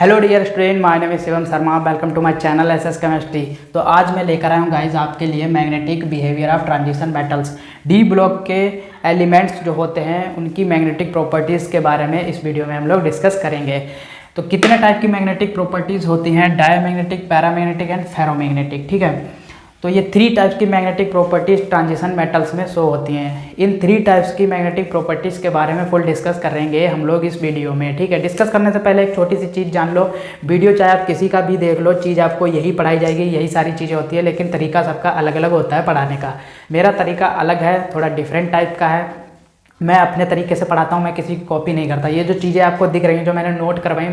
Hello dear student, my name is Shivam Sharma. Welcome to my channel SS chemistry. तो आज मैं लेकर आया हूँ गाइज आपके लिए magnetic behaviour of transition metals. D block के एलिमेंट्स जो होते हैं उनकी मैग्नेटिक प्रॉपर्टीज़ के बारे में इस वीडियो में हम लोग डिस्कस करेंगे। तो कितने टाइप की मैग्नेटिक प्रॉपर्टीज़ होती हैं? Diamagnetic, paramagnetic and ferromagnetic. ठीक है, तो ये 3 टाइप्स की मैग्नेटिक प्रॉपर्टीज़ ट्रांजिशन मेटल्स में शो होती हैं। इन 3 टाइप्स की मैग्नेटिक प्रॉपर्टीज़ के बारे में फुल डिस्कस करेंगे हम लोग इस वीडियो में। ठीक है, डिस्कस करने से पहले एक छोटी सी चीज़ जान लो। वीडियो चाहे आप किसी का भी देख लो, चीज़ आपको यही पढ़ाई जाएगी, यही सारी चीज़ें होती है, लेकिन तरीका सबका अलग अलग होता है पढ़ाने का। मेरा तरीका अलग है, थोड़ा डिफरेंट टाइप का है। मैं अपने तरीके से पढ़ाता हूँ, मैं किसी की कॉपी नहीं करता। ये जो चीज़ें आपको दिख रही हैं, जो मैंने नोट करवाई,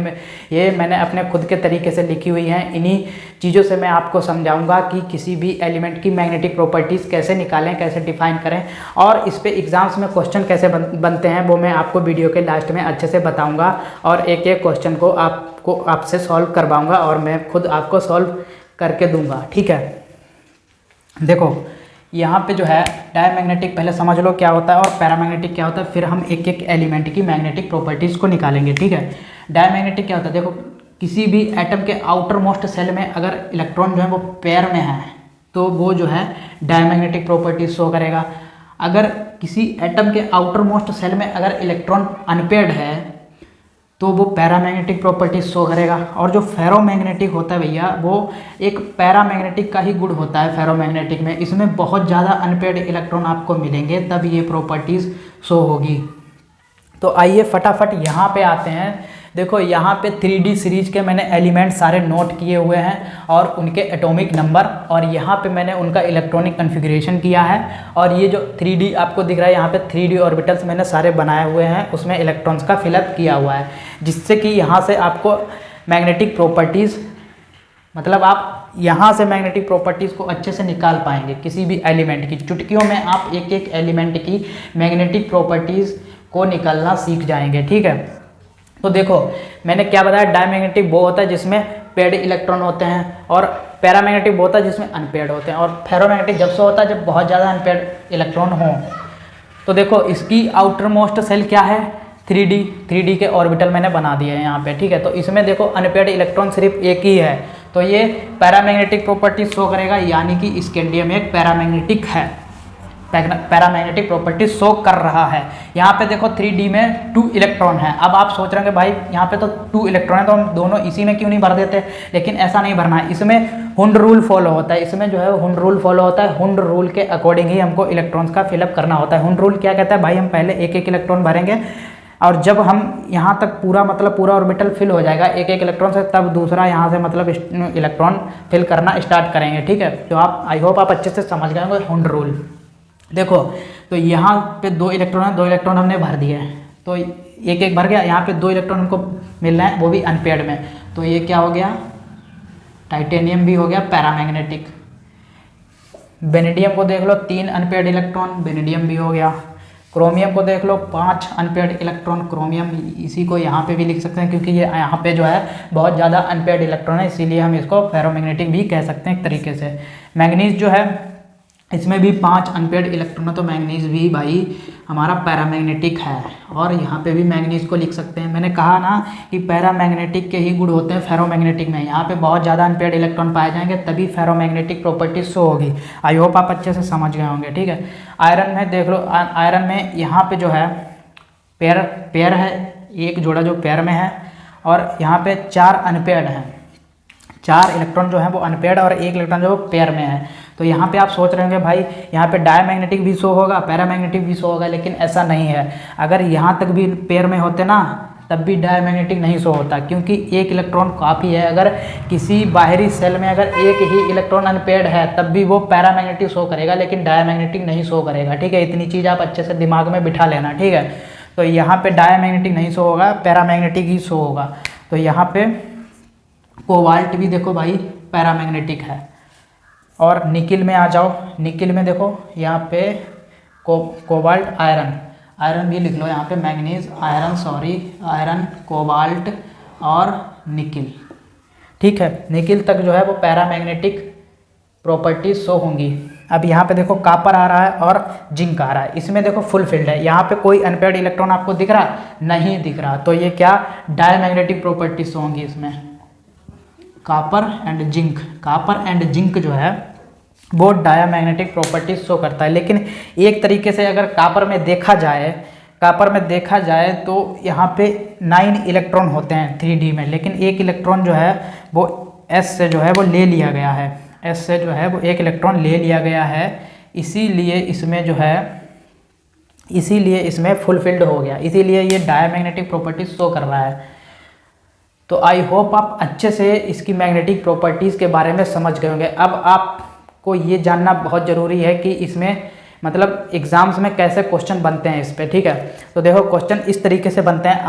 ये मैंने अपने खुद के तरीके से लिखी हुई हैं। इन्हीं चीज़ों से मैं आपको समझाऊंगा कि किसी भी एलिमेंट की मैग्नेटिक प्रॉपर्टीज़ कैसे निकालें, कैसे डिफाइन करें, और इस पे एग्जाम्स में क्वेश्चन कैसे बनते हैं वो मैं आपको वीडियो के लास्ट में अच्छे से बताऊँगा। और एक एक क्वेश्चन को आपसे सॉल्व करवाऊँगा और मैं खुद आपको सॉल्व करके दूँगा। ठीक है, देखो यहाँ पे जो है डायमैग्नेटिक पहले समझ लो क्या होता है और पैरामैग्नेटिक क्या होता है, फिर हम एक एक एलिमेंट की मैग्नेटिक प्रॉपर्टीज़ को निकालेंगे। ठीक है, डायमैग्नेटिक क्या होता है? देखो, किसी भी एटम के आउटर मोस्ट सेल में अगर इलेक्ट्रॉन जो है वो पेयर में है तो वो जो है डायमैग्नेटिक प्रॉपर्टीज शो करेगा। अगर किसी एटम के आउटर मोस्ट सेल में अगर इलेक्ट्रॉन अनपेयर्ड है तो वो पैरामैग्नेटिक प्रॉपर्टीज शो करेगा। और जो फेरोमैग्नेटिक होता है भैया, वो एक पैरामैग्नेटिक का ही गुण होता है फेरोमैग्नेटिक में। इसमें बहुत ज़्यादा अनपेयर्ड इलेक्ट्रॉन आपको मिलेंगे, तब ये प्रॉपर्टीज़ शो होगी। तो आइए फटाफट यहाँ पे आते हैं। देखो यहाँ पे 3D सीरीज के मैंने एलिमेंट सारे नोट किए हुए हैं और उनके एटॉमिक नंबर, और यहाँ पे मैंने उनका इलेक्ट्रॉनिक कन्फिग्रेशन किया है। और ये जो 3D आपको दिख रहा है, यहाँ पे 3D ऑर्बिटल्स मैंने सारे बनाए हुए हैं, उसमें इलेक्ट्रॉन्स का फिलअप किया हुआ है, जिससे कि यहाँ से आपको मैग्नेटिक प्रॉपर्टीज़, मतलब आप यहाँ से मैग्नेटिक प्रॉपर्टीज़ को अच्छे से निकाल पाएंगे किसी भी एलिमेंट की। चुटकियों में आप एक एक एलिमेंट की मैग्नेटिक प्रॉपर्टीज़ को निकालना सीख जाएंगे। ठीक है, तो देखो मैंने क्या बताया, डायमैग्नेटिक वो होता है जिसमें पेयर्ड इलेक्ट्रॉन होते हैं, और पैरामैग्नेटिक वो होता है जिसमें अनपेयर्ड होते हैं, और फेरोमैग्नेटिक जब से होता है जब बहुत ज़्यादा अनपेयर्ड इलेक्ट्रॉन हो। तो देखो इसकी आउटर मोस्ट सेल क्या है? 3D के ऑर्बिटल मैंने बना दिए हैं यहाँ पे। ठीक है, तो इसमें देखो अनपेयर्ड इलेक्ट्रॉन सिर्फ एक ही है, तो ये पैरामैग्नेटिक प्रॉपर्टीज शो करेगा, यानी कि स्कैंडियम एक पैरामैग्नेटिक है, पैरामैग्नेटिक प्रॉपर्टी शो कर रहा है। यहाँ पे देखो 3D में 2 इलेक्ट्रॉन है। अब आप सोच रहे हैं कि भाई यहाँ पे तो 2 इलेक्ट्रॉन है, तो हम दोनों इसी में क्यों नहीं भर देते? लेकिन ऐसा नहीं भरना है, इसमें हुंड रूल फॉलो होता है। इसमें जो है हुंड रूल फॉलो होता है, हुंड रूल के अकॉर्डिंग ही हमको इलेक्ट्रॉन्स का फिलअप करना होता है। हुंड रूल क्या कहता है भाई, हम पहले एक एक इलेक्ट्रॉन भरेंगे, और जब हम यहाँ तक पूरा ऑर्बिटल फिल हो जाएगा एक एक इलेक्ट्रॉन से, तब दूसरा यहाँ से मतलब इलेक्ट्रॉन फिल करना स्टार्ट करेंगे। ठीक है, तो आप आई होप आप अच्छे से समझ गए होंगे हुंड रूल। देखो तो यहाँ पे 2 इलेक्ट्रॉन है, 2 इलेक्ट्रॉन हमने भर दिए हैं, तो एक एक भर गया। यहाँ पे 2 इलेक्ट्रॉन हमको मिल रहे हैं, वो भी अनपेयर्ड में, तो ये क्या हो गया? टाइटेनियम भी हो गया पैरामैग्नेटिक। बेनेडियम को देख लो, 3 अनपेयर्ड इलेक्ट्रॉन, बेनेडियम भी हो गया। क्रोमियम को देख लो, 5 अनपेयर्ड इलेक्ट्रॉन, क्रोमियम। इसी को यहाँ पे भी लिख सकते हैं, क्योंकि ये यहाँ पे जो है बहुत ज़्यादा अनपेयर्ड इलेक्ट्रॉन है, इसीलिए हम इसको फेरोमैग्नेटिक भी कह सकते हैं एक तरीके से। मैग्नीज जो है, इसमें भी 5 अनपेयर्ड इलेक्ट्रॉन है, तो मैग्नीज भी भाई हमारा पैरामैग्नेटिक है, और यहाँ पे भी मैग्नीज को लिख सकते हैं। मैंने कहा ना कि पैरामैग्नेटिक के ही गुण होते हैं फेरोमैग्नेटिक में। यहाँ पे बहुत ज़्यादा अनपेयर्ड इलेक्ट्रॉन पाए जाएंगे, तभी फेरोमैग्नेटिक प्रॉपर्टीज शो होगी। आई होप आप अच्छे से समझ गए होंगे। ठीक है, आयरन में देख लो, आयरन में यहाँ पे जो है पेयर है, एक जोड़ा जो पेयर में है, और यहाँ पे 4 अनपेयर्ड हैं। 4 इलेक्ट्रॉन जो है वो अनपेयर्ड और 1 इलेक्ट्रॉन जो है वो पेयर में है। तो यहाँ पे आप सोच रहे होंगे भाई यहाँ पे डायमैग्नेटिक भी शो होगा, पैरामैग्नेटिक भी शो होगा, लेकिन ऐसा नहीं है। अगर यहाँ तक भी पेयर में होते ना, तब भी डायमैग्नेटिक नहीं शो होता, क्योंकि 1 इलेक्ट्रॉन काफ़ी है। अगर किसी बाहरी सेल में अगर एक ही इलेक्ट्रॉन अनपेयर्ड है, तब भी वो पैरामैग्नेटिक शो करेगा, लेकिन डायमैग्नेटिक नहीं शो करेगा। ठीक है, इतनी चीज़ आप अच्छे से दिमाग में बिठा लेना। ठीक है, तो यहाँ पे डायमैग्नेटिक नहीं शो होगा, पैरामैग्नेटिक ही शो होगा। तो यहाँ पे कोबाल्ट भी देखो भाई पैरामैग्नेटिक है। और निकिल में आ जाओ, निकिल में देखो यहाँ पे कोबाल्ट, आयरन भी लिख लो यहाँ पे, मैग्नीज, आयरन, कोबाल्ट और निकिल। ठीक है, निकिल तक जो है वो पैरामैग्नेटिक प्रॉपर्टीज शो होंगी। अब यहाँ पे देखो कॉपर आ रहा है और जिंक आ रहा है, इसमें देखो फुल फील्ड है। यहाँ पे कोई अनपेयर्ड इलेक्ट्रॉन आपको दिख रहा? नहीं दिख रहा। तो ये क्या डायमैग्नेटिक प्रॉपर्टीज होंगी इसमें, copper and zinc. Copper and zinc जो है वो डायमैग्नेटिक प्रॉपर्टीज शो करता है। लेकिन एक तरीके से अगर कॉपर में देखा जाए तो यहाँ पे 9 इलेक्ट्रॉन होते हैं 3D में, लेकिन एक इलेक्ट्रॉन जो है वो S से जो है वो ले लिया गया है, S से जो है वो एक इलेक्ट्रॉन ले लिया गया है, इसीलिए इसमें फुलफिल्ड हो गया, इसीलिए ये डायमैग्नेटिक प्रॉपर्टीज शो कर रहा है। तो आई होप आप अच्छे से इसकी मैग्नेटिक प्रॉपर्टीज़ के बारे में समझ गए होंगे। अब आपको ये जानना बहुत ज़रूरी है कि इसमें मतलब एग्जाम्स में कैसे क्वेश्चन बनते हैं इस पे, ठीक है। तो देखो क्वेश्चन इस तरीके से बनते हैं,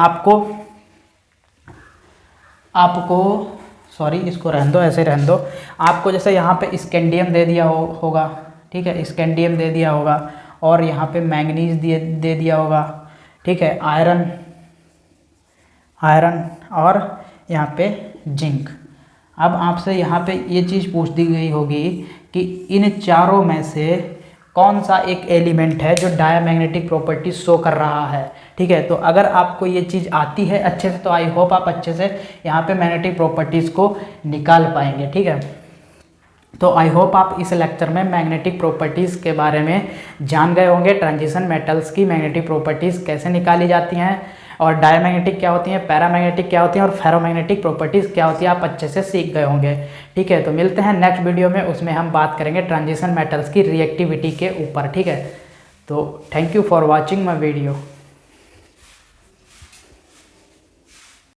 आपको सॉरी इसको रहने दो, ऐसे रहने दो। आपको जैसे यहाँ पे स्कैंडियम दे दिया होगा, ठीक है, स्कैंडियम दे दिया होगा, और यहाँ पे मैंगनीज दे दिया होगा, ठीक है, आयरन और यहाँ पे जिंक। अब आपसे यहाँ पे ये चीज़ पूछ दी गई होगी कि इन चारों में से कौन सा एक एलिमेंट है जो डायमैग्नेटिक प्रॉपर्टी शो कर रहा है, ठीक है। तो अगर आपको ये चीज़ आती है अच्छे से तो आई होप आप अच्छे से यहाँ पे मैग्नेटिक प्रॉपर्टीज़ को निकाल पाएंगे, ठीक है। तो आई होप आप इस लेक्चर में मैग्नेटिक प्रॉपर्टीज़ के बारे में जान गए होंगे, ट्रांजिशन मेटल्स की मैग्नेटिक प्रॉपर्टीज़ कैसे निकाली जाती हैं, और डायमैग्नेटिक क्या होती हैं, पैरामैग्नेटिक क्या होती हैं, और फेरोमैग्नेटिक प्रॉपर्टीज़ क्या होती है, आप अच्छे से सीख गए होंगे, ठीक है। तो मिलते हैं नेक्स्ट वीडियो में, उसमें हम बात करेंगे ट्रांजिशन मेटल्स की रिएक्टिविटी के ऊपर, ठीक है। तो thank you for watching my video.